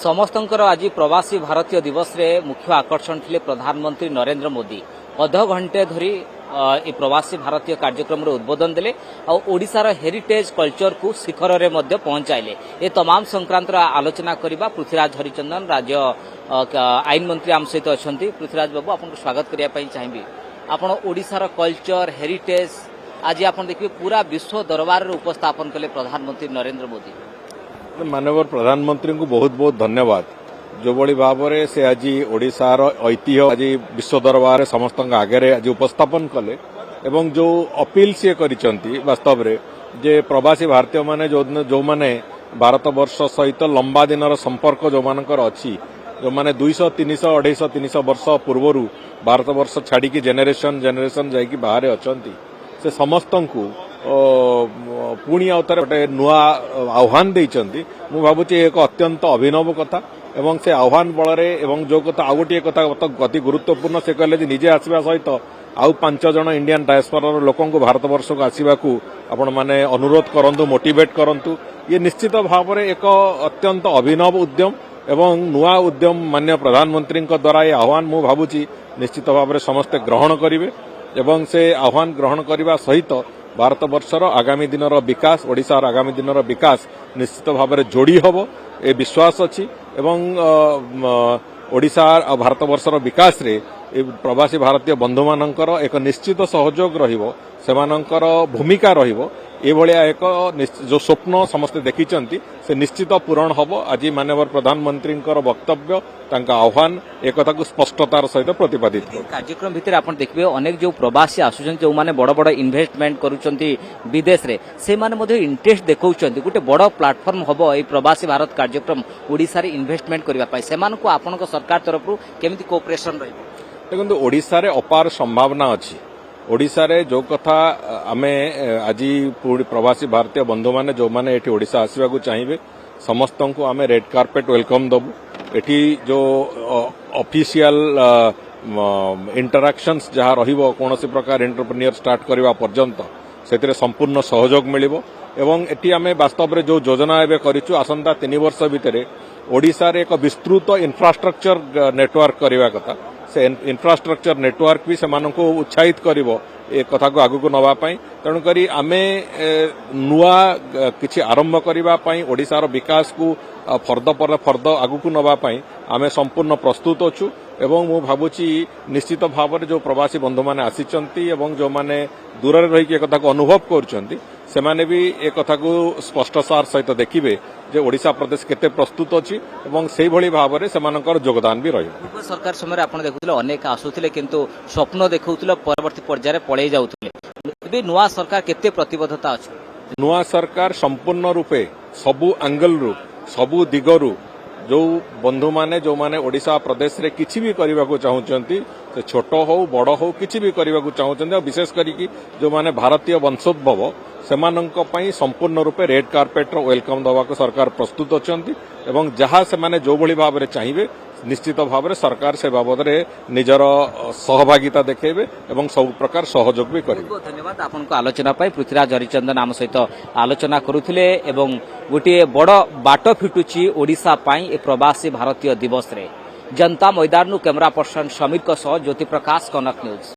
समस्तंकर आज प्रवासी भारतीय दिवस रे मुख्य आकर्षण थिले प्रधानमंत्री नरेंद्र मोदी अध घंटे धरी ए प्रवासी भारतीय कार्यक्रम उद्बोधन देले और ओडिशार हेरिटेज कल्चर को शिखर रे मध्य पहुंचाइले। ए तमाम संक्रांत आलोचना करबा पृथ्वीराज हरिचंदन राज्य आईन मंत्री आम सहित अछंती। पृथ्वीराज बाबू आपको स्वागत करिया पई चाहिबी। आपण ओडिशार कल्चर हेरिटेज आज आपण देखिए पूरा विश्व दरबार रे उपस्थापन कले प्रधानमंत्री नरेंद्र मोदी। माननीय प्रधानमंत्री को बहुत बहुत धन्यवाद जो बड़ी भाव में से आज ओडिशार ऐतिह्य आज विश्व दरबार समस्त आगे आज उपस्थापन कले एवं जो अपील सी करिसेंती वास्तव रे जे प्रवासी भारतीय माने जो माने भारत वर्ष सहित लंबा दिनर संपर्क जो मानकर अछि जो माने 200 300 250 300 वर्ष पूर्व भारत वर्ष छाड़ी की जेनेरेशन जाइकी बाहर अछंती से समस्त को पुणी आउथारे गोटे नुआ आह्वान देइचंती। मु भाबुची एक अत्यंत अभिनव कथा एवं से आह्वान बलरे एवं जो कथा आउ गोटे कथा अति गुरुत्वपूर्ण से कहले जे निजे आसवा सहित आउ 5 जन इंडियन डायस्पोरा लोकों को भारत वर्ष को आसवाकू आपण माने अनुरोध करंतु मोटिवेट करंतु। ये निश्चित भाव में एक अत्यंत अभिनव उद्यम एवं नुआ उद्यम माननीय प्रधानमंत्री द्वारा ये आह्वान मु भाबुची निश्चित भाव में समस्ते ग्रहण करिवे एवं से आह्वान ग्रहण करने सहित भारत वर्षर आगामी दिन विकास ओडिशार आगामी दिन विकास निश्चित भाव में जोड़ी हब ए विश्वास अच्छी एवं ओडिशा भारत वर्षर विकास रे प्रवासी भारतीय बंधु मानकर एक निश्चित सहयोग रहिबो सेमानकर भूमिका रहिबो ए भलिया एक जो स्वप्न समस्त देखिचंती से निश्चित पूरण हब। आज माननीय प्रधानमंत्री वक्तव्य तांका आह्वान एक कथा को स्पष्टतार सहित प्रतिपादित कार्यक्रम भितर आपण देखबे अनेक जो प्रवासी आसुचंती जो माने बड़ बड़ इन्वेस्टमेंट करूचंती विदेश रे से माने मध्ये इंटरेस्ट देखौचंती गोटे बड़ प्लेटफॉर्म हबो ए प्रवासी भारत कार्यक्रम ओडिसा रे इन्वेस्टमेंट करबा पई सेमानकु आपनक सरकार तरफ केमिति कोऑपरेशन रहइबो। देखंतु ओडिसा रे अपार संभावना अछि। ओडिशा रे जो कथा आमे आज प्रवासी भारतीय बंधु माने जो माने एठी ओडिशा आसीबा को चाहिबे समस्त को आमे रेड कार्पेट वेलकम दबु। एठी जो ऑफिशियल इंटरैक्शंस जहाँ रहिबो कोनोसी प्रकार एंटरप्रेन्योर स्टार्ट करबा पर्यंत सेतिरे संपूर्ण सहयोग मिलिबो एवं एठी आमे वास्तव रे जो योजना एबे करिचु आसंता 3 वर्ष भितरे ओडिशा रे एक विस्तृत इंफ्रास्ट्रक्चर नेटवर्क करबा कथा से इंफ्रास्ट्रक्चर नेटवर्क भी से मानको उत्साहित करिवो ए कथा को आगु को नवा पई तेणु करी आमे नुआ किछि आरंभ करिबा पई ओडिसार विकास को फर्द आगु को नवा पई आमे संपूर्ण प्रस्तुत अछु एवं मु भाबुची निश्चित भाव में जो प्रवासी बंधु माने आसीचंती एवं जो माने दूर रे रही कथा को अनुभव करचंती से माने भी ए कथा को स्पष्टतार सहित देखिबे जे ओडिशा प्रदेश केते प्रस्तुत अछि एवं सेही भली भाव में सेमानकर योगदान भी रहिबो। सरकार समय आपण देखुथिले अनेक आसुथिले किंतु स्वप्न देखौथिले परवर्ती पर्याय पळै जाउथिले नुआ सरकार केते प्रतिबद्धता अछि। नुआ सरकार संपूर्ण रूपे सबु एंगल रु सबु दिगरु जो बंधु माने जो माने ओडिशा प्रदेश रे किछि भी करबा को चाहुचंती से छोट हो बड़ हो किछि भी करबा को चाहुचंती विशेष करी जो माने भारतीय वंशोद्भव सेमानंक पई संपूर्ण रूपे रेड कार्पेट रो वेलकम दवा को सरकार प्रस्तुत अछंती एवं जहाँ से माने जो भली भाव रे चाहिबे निश्चित भाव में सरकार से बाबद रे निजर सहभागिता देखेबे एवं सब प्रकार सहयोग भी करिबे। धन्यवाद आपनको आलोचना पाई पृथ्वीराज हरिचंदन आम सहित आलोचना करुथिले एवं गोटे बड़ बाट फिटुची ओडिशा पाई ए प्रवासी भारतीय दिवस रे जनता मैदान नु कैमरा पर्सन समीर को सह ज्योति प्रकाश कनक न्यूज।